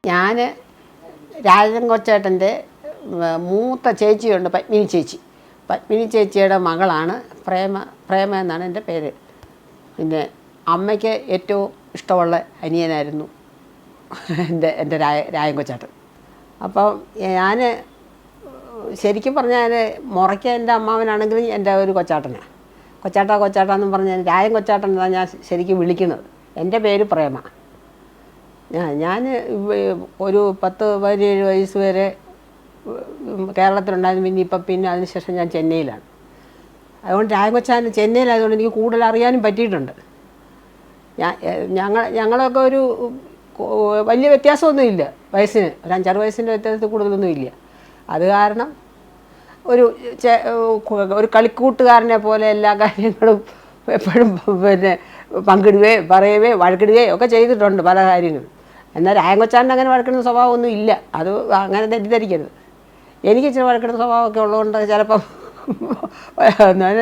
ഞാൻ രാജൻ കൊച്ചേട്ടൻ്റെ മൂത്ത ചേച്ചിയുണ്ട്, പത്മിനി ചേച്ചി. പത്മിനി ചേച്ചിയുടെ മകളാണ് പ്രേമ എന്നാണ് എൻ്റെ പേര്. പിന്നെ അമ്മയ്ക്ക് ഏറ്റവും ഇഷ്ടമുള്ള അനിയനായിരുന്നു എൻ്റെ രാജൻ കൊച്ചേട്ടൻ. അപ്പം ഞാൻ ശരിക്കും പറഞ്ഞാൽ മുറയ്ക്ക് എൻ്റെ അമ്മാവനാണെങ്കിലും എൻ്റെ ഒരു കൊച്ചാട്ടനാണ്. കൊച്ചാട്ടാന്നും പറഞ്ഞാൽ രാജൻ കൊച്ചാട്ടൻ എന്നാണ് ഞാൻ ശരിക്കും വിളിക്കുന്നത്. എൻ്റെ പേര് പ്രേമ. ഞാൻ ഒരു 10-17 വയസ്സ് വരെ കേരളത്തിലുണ്ടായിരുന്നു. പിന്നെ അതിനുശേഷം ഞാൻ ചെന്നൈയിലാണ്. അതുകൊണ്ട് രാജൻ കൊച്ചാൻ ചെന്നൈയിലായതുകൊണ്ട് എനിക്ക് കൂടുതൽ അറിയാനും പറ്റിയിട്ടുണ്ട്. ഞങ്ങളൊക്കെ ഒരു വലിയ വ്യത്യാസമൊന്നുമില്ല വയസ്സിന്, ഒരു 5-6 വയസ്സിൻ്റെ വ്യത്യാസത്തിൽ കൂടുതലൊന്നുമില്ല. അത് കാരണം ഒരു കളിക്കൂട്ടുകാരനെ പോലെ എല്ലാ കാര്യങ്ങളും എപ്പോഴും പിന്നെ പങ്കിടുകയോ പറയുകയോ വഴക്കിടുകയോ ഒക്കെ ചെയ്തിട്ടുണ്ട് പല കാര്യങ്ങളും. എന്നാൽ രാജൻ കൊച്ചാൻ്റെ അങ്ങനെ വഴക്കിടുന്ന സ്വഭാവമൊന്നും ഇല്ല. അത് അങ്ങനെ തെറ്റിദ്ധരിക്കരുത്. എനിക്ക് ഇച്ചിരി വഴക്കിടുന്ന സ്വഭാവമൊക്കെ ഉള്ളതുകൊണ്ട് ചിലപ്പം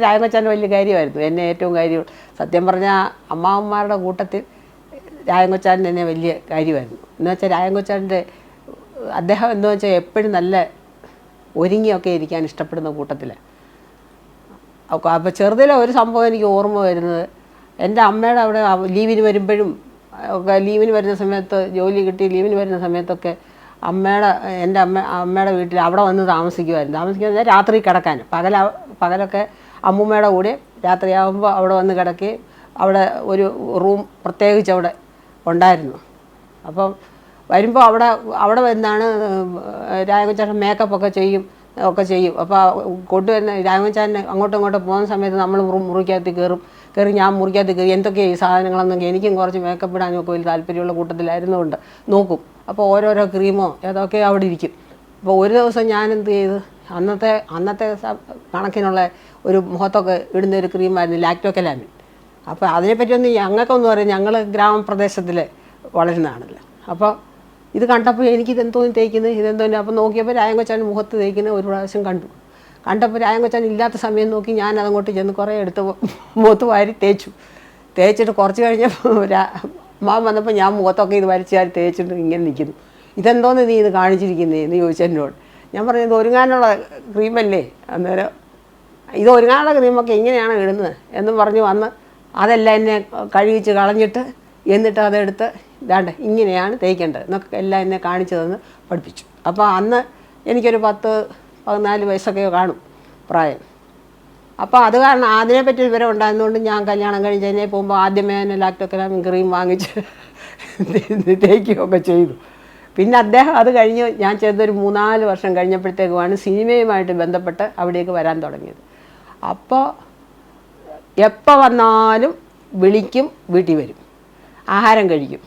രാജൻ കൊച്ചാൻ്റെ വലിയ കാര്യമായിരുന്നു. എന്നെ ഏറ്റവും കാര്യം സത്യം പറഞ്ഞാൽ അമ്മാവന്മാരുടെ കൂട്ടത്തിൽ രാജൻ കൊച്ചാൻ എന്നെ വലിയ കാര്യമായിരുന്നു. എന്നുവെച്ചാൽ രാജൻ കൊച്ചാൻ്റെ അദ്ദേഹം എന്ന് വെച്ചാൽ എപ്പോഴും നല്ല ഒരുങ്ങിയൊക്കെ ഇരിക്കാൻ ഇഷ്ടപ്പെടുന്ന കൂട്ടത്തിൽ. അപ്പോൾ ചെറുതിലെ ഒരു സംഭവം എനിക്ക് ഓർമ്മ വരുന്നത്, എൻ്റെ അമ്മയുടെ അവിടെ ലീവിന് വരുമ്പോഴും ഒക്കെ, ലീവിന് വരുന്ന സമയത്ത് ജോലി കിട്ടി ലീവിന് വരുന്ന സമയത്തൊക്കെ എൻ്റെ അമ്മയുടെ വീട്ടിൽ അവിടെ വന്ന് താമസിക്കുന്നത് രാത്രി കിടക്കാൻ. പകലൊക്കെ അമ്മൂമ്മയുടെ കൂടെ രാത്രിയാകുമ്പോൾ അവിടെ വന്ന് കിടക്കുകയും അവിടെ ഒരു റൂം പ്രത്യേകിച്ച് അവിടെ ഉണ്ടായിരുന്നു. അപ്പം വരുമ്പോൾ അവിടെ വന്നാണ് രാജൻ കൊച്ചാൻ മേക്കപ്പൊക്കെ ചെയ്യും. അപ്പോൾ കൊണ്ടുവരുന്ന രാജൻ കൊച്ചാൻ അങ്ങോട്ടും പോകുന്ന സമയത്ത് നമ്മൾ മുറിക്കകത്ത് കയറി ഞാൻ മുറിക്കകത്ത് കയറി എന്തൊക്കെയാണ് ഈ സാധനങ്ങളെന്നൊക്കെ എനിക്കും കുറച്ച് മേക്കപ്പ് ഇടാനും ഒക്കെ വലിയ താല്പര്യമുള്ള കൂട്ടത്തിലായിരുന്നുകൊണ്ട് നോക്കും. അപ്പോൾ ഓരോരോ ക്രീമോ ഏതൊക്കെ അവിടെ ഇരിക്കും. അപ്പോൾ ഒരു ദിവസം ഞാൻ എന്ത് ചെയ്തു, അന്നത്തെ കണക്കിനുള്ള ഒരു മുഖത്തൊക്കെ ഇടുന്ന ഒരു ക്രീമായിരുന്നു ലാക്ടോക്കലാമിൻ. അപ്പോൾ അതിനെപ്പറ്റിയൊന്നും ഞങ്ങൾക്കൊന്നും അറിയാം, ഞങ്ങൾ ഗ്രാമപ്രദേശത്തിൽ വളരുന്നതാണല്ലോ. അപ്പോൾ ഇത് കണ്ടപ്പോൾ എനിക്കിതെന്തോന്നും തേക്കുന്നത് ഇതെന്തോന്നും. അപ്പോൾ നോക്കിയപ്പോൾ രാജൻ കൊച്ചാൻ മുഖത്ത് തേക്കുന്ന ഒരു പ്രാവശ്യം കണ്ടപ്പോൾ രാജൻ കൊച്ചാൻ ഇല്ലാത്ത സമയം നോക്കി ഞാൻ അതങ്ങോട്ട് ചെന്ന് കുറേ എടുത്ത് മുഖത്ത് വാരി തേച്ചിട്ട് കുറച്ച് കഴിഞ്ഞപ്പോൾ അമ്മ വന്നപ്പോൾ ഞാൻ മുഖത്തൊക്കെ ഇത് വരച്ച് തേച്ചിട്ട് ഇങ്ങനെ നിൽക്കുന്നു. ഇതെന്തോന്ന് നീ ഇത് കാണിച്ചിരിക്കുന്നേ എന്ന് ചോദിച്ചു എന്നോട്. ഞാൻ പറഞ്ഞു ഇത് ഒരുങ്ങാനുള്ള ക്രീമല്ലേ. അന്നേരം ഇത് ഒരുങ്ങാനുള്ള ക്രീമൊക്കെ ഇങ്ങനെയാണ് ഇടുന്നത് എന്നും പറഞ്ഞു വന്ന് അതെല്ലാം എന്നെ കഴുകിച്ച് കളഞ്ഞിട്ട് എന്നിട്ട് അതെടുത്ത് ഇതാണ്ട് ഇങ്ങനെയാണ് തേക്കേണ്ടത് എന്നൊക്കെ എല്ലാം എന്നെ കാണിച്ചു തന്ന് പഠിപ്പിച്ചു. അപ്പോൾ അന്ന് എനിക്കൊരു 10-14 വയസ്സൊക്കെ കാണും പ്രായം. അപ്പോൾ അത് കാരണം അതിനെപ്പറ്റി വിവരം ഉണ്ടായിരുന്നുകൊണ്ട് ഞാൻ കല്യാണം കഴിഞ്ഞ് ചെന്നൈ പോകുമ്പോൾ ആദ്യമേ തന്നെ ലാക്ടോക്കലാമിൻ ക്രീം വാങ്ങിച്ച് തേക്കുകയൊക്കെ ചെയ്തു. പിന്നെ അദ്ദേഹം അത് കഴിഞ്ഞ് ഞാൻ ചെയ്തൊരു 3-4 വർഷം കഴിഞ്ഞപ്പോഴത്തേക്കുമാണ് സിനിമയുമായിട്ട് ബന്ധപ്പെട്ട് അവിടേക്ക് വരാൻ തുടങ്ങിയത്. അപ്പോൾ എപ്പോൾ വന്നാലും വിളിക്കും, വീട്ടിൽ വരും, ആഹാരം കഴിക്കും.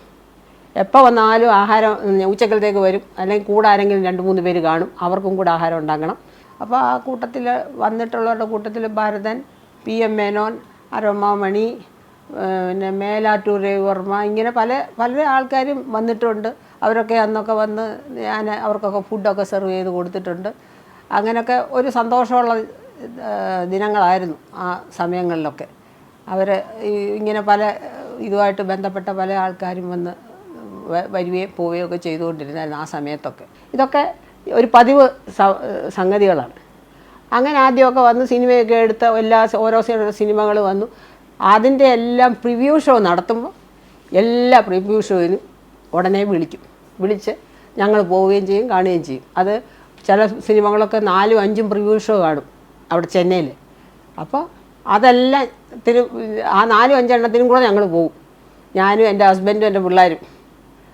എപ്പോൾ വന്നാലും ആഹാരം ഉച്ചക്കലത്തേക്ക് വരും, അല്ലെങ്കിൽ കൂടെ ആരെങ്കിലും 2-3 പേര് കാണും, അവർക്കും കൂടെ ആഹാരം ഉണ്ടാക്കണം. അപ്പോൾ ആ കൂട്ടത്തിൽ വന്നിട്ടുള്ളവരുടെ കൂട്ടത്തിൽ ഭരതൻ, PM മേനോൻ, അരോമാമണി, പിന്നെ മേലാറ്റൂർ രവിവർമ്മ, ഇങ്ങനെ പല ആൾക്കാരും വന്നിട്ടുണ്ട്. അവരൊക്കെ അന്നൊക്കെ വന്ന് ഞാൻ അവർക്കൊക്കെ ഫുഡൊക്കെ സെർവ് ചെയ്ത് കൊടുത്തിട്ടുണ്ട്. അങ്ങനെയൊക്കെ ഒരു സന്തോഷമുള്ള ദിനങ്ങളായിരുന്നു ആ സമയങ്ങളിലൊക്കെ. അവർ ഇങ്ങനെ ഇതുമായിട്ട് ബന്ധപ്പെട്ട പല ആൾക്കാരും വന്ന് വരികയും പോവുകയും ഒക്കെ ചെയ്തുകൊണ്ടിരുന്നായിരുന്നു ആ സമയത്തൊക്കെ. ഇതൊക്കെ ഒരു പതിവ് സംഗതികളാണ്. അങ്ങനെ ആദ്യമൊക്കെ വന്ന് സിനിമയൊക്കെ എടുത്ത ഓരോ സിനിമകൾ വന്നു. അതിൻ്റെ എല്ലാം പ്രിവ്യൂ ഷോ നടത്തുമ്പോൾ എല്ലാ പ്രിവ്യൂ ഷോയിനും ഉടനെ വിളിച്ച് ഞങ്ങൾ പോവുകയും ചെയ്യും, കാണുകയും ചെയ്യും. അത് ചില സിനിമകളൊക്കെ 4-5 പ്രിവ്യൂ ഷോ കാണും അവിടെ ചെന്നൈയിൽ. അപ്പോൾ അതെല്ലാം ആ 4-5 എണ്ണത്തിനും കൂടെ ഞങ്ങൾ പോകും. ഞാനും എൻ്റെ ഹസ്ബൻഡും എൻ്റെ പിള്ളേരും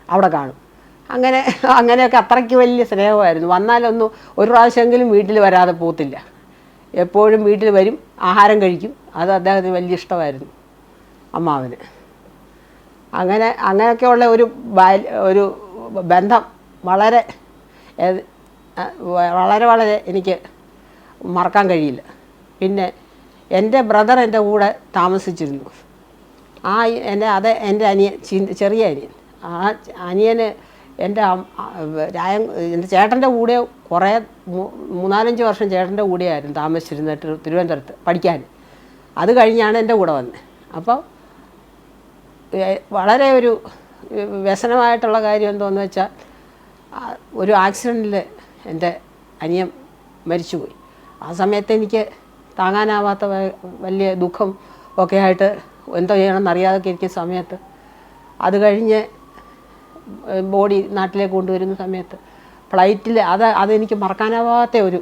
അവിടെ കാണും. അങ്ങനെയൊക്കെ അത്രയ്ക്ക് വലിയ സ്നേഹമായിരുന്നു. വന്നാലൊന്നും ഒരു പ്രാവശ്യമെങ്കിലും വീട്ടിൽ വരാതെ പോകത്തില്ല. എപ്പോഴും വീട്ടിൽ വരും, ആഹാരം കഴിക്കും. അത് അദ്ദേഹത്തിന് വലിയ ഇഷ്ടമായിരുന്നു അമ്മാവന്. അങ്ങനെയൊക്കെയുള്ള ഒരു ബന്ധം വളരെ വളരെ എനിക്ക് മറക്കാൻ കഴിയില്ല. പിന്നെ എൻ്റെ ബ്രദർ എൻ്റെ കൂടെ താമസിച്ചിരുന്നു. എൻ്റെ അനിയൻ, ചെറിയ അനിയൻ. ആ അനിയന് എൻ്റെ ചേട്ടൻ്റെ കൂടെ കുറേ 3-4 വർഷം ചേട്ടൻ്റെ കൂടെയായിരുന്നു താമസിച്ചിരുന്നിട്ട് തിരുവനന്തപുരത്ത് പഠിക്കാൻ. അത് കഴിഞ്ഞാണ് എൻ്റെ കൂടെ വന്നത്. അപ്പോൾ വളരെ ഒരു വ്യസനമായിട്ടുള്ള കാര്യം എന്തോന്ന് വെച്ചാൽ ഒരു ആക്സിഡൻറ്റിൽ എൻ്റെ അനിയൻ മരിച്ചുപോയി. ആ സമയത്ത് എനിക്ക് താങ്ങാനാവാത്ത വലിയ ദുഃഖം ഒക്കെ ആയിട്ട് എന്തോ ചെയ്യണമെന്നറിയാതൊക്കെ ഇരിക്കുന്ന സമയത്ത് അത് കഴിഞ്ഞ് ബോഡി നാട്ടിലേക്ക് കൊണ്ടുവരുന്ന സമയത്ത് ഫ്ലൈറ്റിൽ അതെനിക്ക് മറക്കാനാവാത്ത ഒരു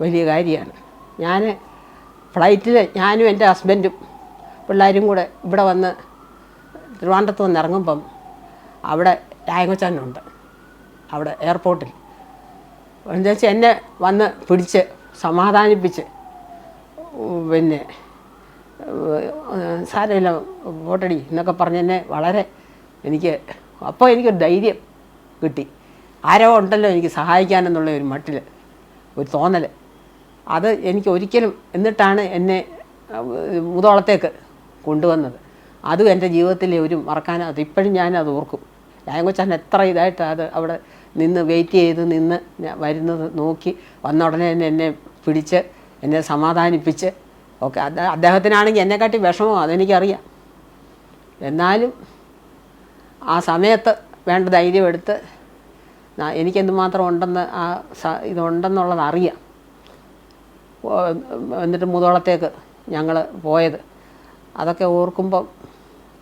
വലിയ കാര്യമാണ്. ഞാൻ ഫ്ലൈറ്റിൽ ഞാനും എൻ്റെ ഹസ്ബൻഡും പിള്ളേരും കൂടെ ഇവിടെ വന്ന് ട്രിവാൻഡ്രത്ത് വന്ന് ഇറങ്ങുമ്പം അവിടെ രായകൊച്ചാനുണ്ട് അവിടെ എയർപോർട്ടിൽ. എന്താ വെച്ചാൽ എന്നെ വന്ന് പിടിച്ച് സമാധാനിപ്പിച്ച് പിന്നെ സാരമില്ല പോട്ടടി എന്നൊക്കെ പറഞ്ഞ് എന്നെ വളരെ അപ്പോൾ എനിക്കൊരു ധൈര്യം കിട്ടി. ആരോ ഉണ്ടല്ലോ എനിക്ക് സഹായിക്കാനെന്നുള്ള ഒരു മട്ടിൽ ഒരു തോന്നൽ. അത് എനിക്ക് ഒരിക്കലും എന്നിട്ടാണ് എന്നെ മുതോളത്തേക്ക് കൊണ്ടുവന്നത്. അതും എൻ്റെ ജീവിതത്തിലെ ഒരു മറക്കാനത് ഇപ്പോഴും ഞാനത് ഓർക്കും. രായകൊച്ചാൻ എത്ര ഇതായിട്ട് അത് അവിടെ നിന്ന് വെയിറ്റ് ചെയ്ത് നിന്ന് വരുന്നത് നോക്കി വന്ന ഉടനെ തന്നെ എന്നെ പിടിച്ച് എന്നെ സമാധാനിപ്പിച്ച് ഒക്കെ. അദ്ദേഹത്തിനാണെങ്കിൽ എന്നെക്കാട്ടി വിഷമമോ അതെനിക്കറിയാം. എന്നാലും ആ സമയത്ത് വേണ്ട ധൈര്യം എടുത്ത് എനിക്കെന്തുമാത്രം ഉണ്ടെന്ന് ഇതുണ്ടെന്നുള്ളത് അറിയാം. എന്നിട്ട് മുതോളത്തേക്ക് ഞങ്ങൾ പോയത് അതൊക്കെ ഓർക്കുമ്പം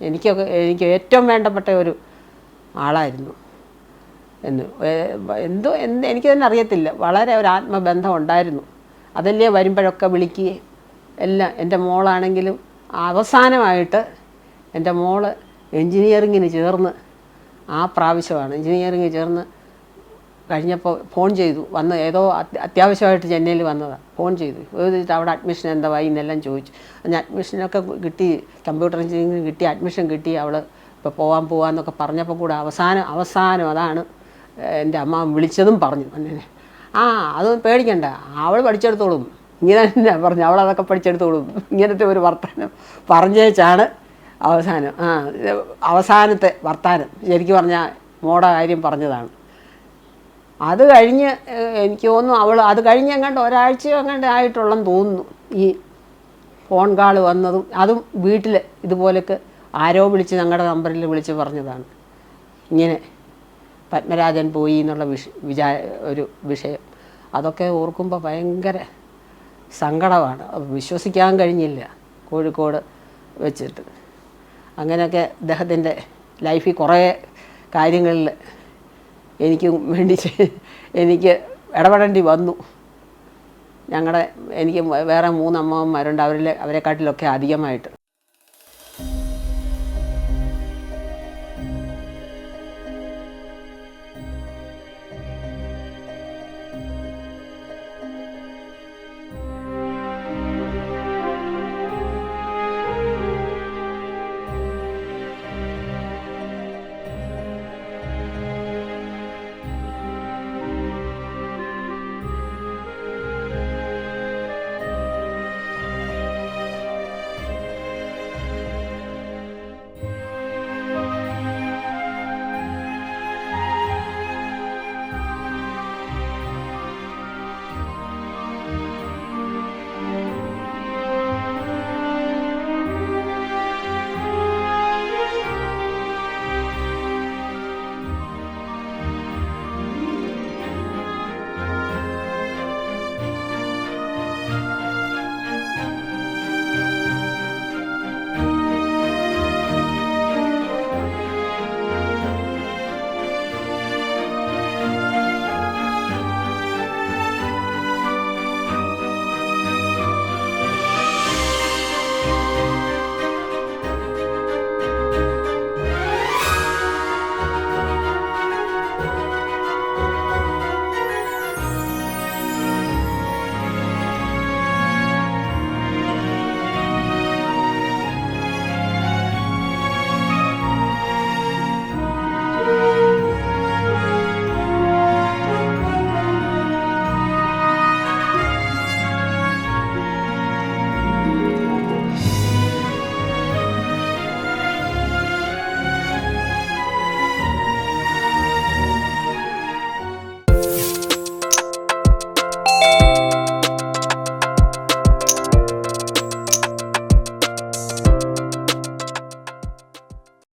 എനിക്ക് ഏറ്റവും വേണ്ടപ്പെട്ട ഒരു ആളായിരുന്നു എനിക്ക് തന്നെ അറിയത്തില്ല. വളരെ ഒരു ആത്മബന്ധം ഉണ്ടായിരുന്നു. അതല്ലേ വരുമ്പോഴൊക്കെ വിളിക്കുകയും എല്ലാം. എൻ്റെ മോളാണെങ്കിലും അവസാനമായിട്ട് എൻ്റെ മോള് എൻജിനീയറിങ്ങിന് ചേർന്ന് ആ പ്രാവശ്യമാണ് എൻജിനീയറിങ്ങിന് ചേർന്ന് കഴിഞ്ഞപ്പോൾ ഫോൺ ചെയ്തു. വന്ന് ഏതോ അത്യാവശ്യമായിട്ട് ചെന്നൈയിൽ വന്നതാണ്. ഫോൺ ചെയ്തു അവിടെ അഡ്മിഷൻ എന്തായി എന്നെല്ലാം ചോദിച്ചു. ഞാൻ അഡ്മിഷനൊക്കെ കിട്ടി, കമ്പ്യൂട്ടർ എഞ്ചിനീയറിംഗിന് കിട്ടി, അഡ്മിഷൻ കിട്ടി. അവൾ ഇപ്പോൾ പോകാമെന്നൊക്കെ പറഞ്ഞപ്പോൾ കൂടെ അവസാനം അതാണ് എൻ്റെ അമ്മ വിളിച്ചതും പറഞ്ഞു അങ്ങനെ. അതൊന്നും പേടിക്കണ്ട, അവൾ പഠിച്ചെടുത്തോളും ഇങ്ങനെ തന്നെ പറഞ്ഞു. അവളതൊക്കെ പഠിച്ചെടുത്തോളും ഇങ്ങനത്തെ ഒരു വർത്തമാനം പറഞ്ഞേച്ചാണ് അവസാനത്തെ വർത്തമാനം ശരിക്കും പറഞ്ഞാൽ മോടെ കാര്യം പറഞ്ഞതാണ്. അത് കഴിഞ്ഞ് എനിക്ക് തോന്നുന്നു അത് കഴിഞ്ഞ് എങ്ങാണ്ട് ഒരാഴ്ചയോ എങ്ങാണ്ട് ആയിട്ടുള്ളെന്ന് തോന്നുന്നു ഈ ഫോൺ കാൾ വന്നതും. അതും വീട്ടിൽ ഇതുപോലൊക്കെ ആരോ വിളിച്ച് ഞങ്ങളുടെ നമ്പറിൽ വിളിച്ച് പറഞ്ഞതാണ് ഇങ്ങനെ പത്മരാജൻ പോയി എന്നുള്ള ഒരു വിഷയം. അതൊക്കെ ഓർക്കുമ്പോൾ ഭയങ്കര സങ്കടമാണ്. വിശ്വസിക്കാൻ കഴിഞ്ഞില്ല കോഴിക്കോട് വെച്ചിട്ട്. അങ്ങനെയൊക്കെ അദ്ദേഹത്തിൻ്റെ ലൈഫിൽ കുറേ കാര്യങ്ങളിൽ എനിക്ക് ഇടപെടേണ്ടി വന്നു. എനിക്ക് വേറെ 3 അമ്മമാരുണ്ട്. അവരെക്കാട്ടിലൊക്കെ അധികമായിട്ട്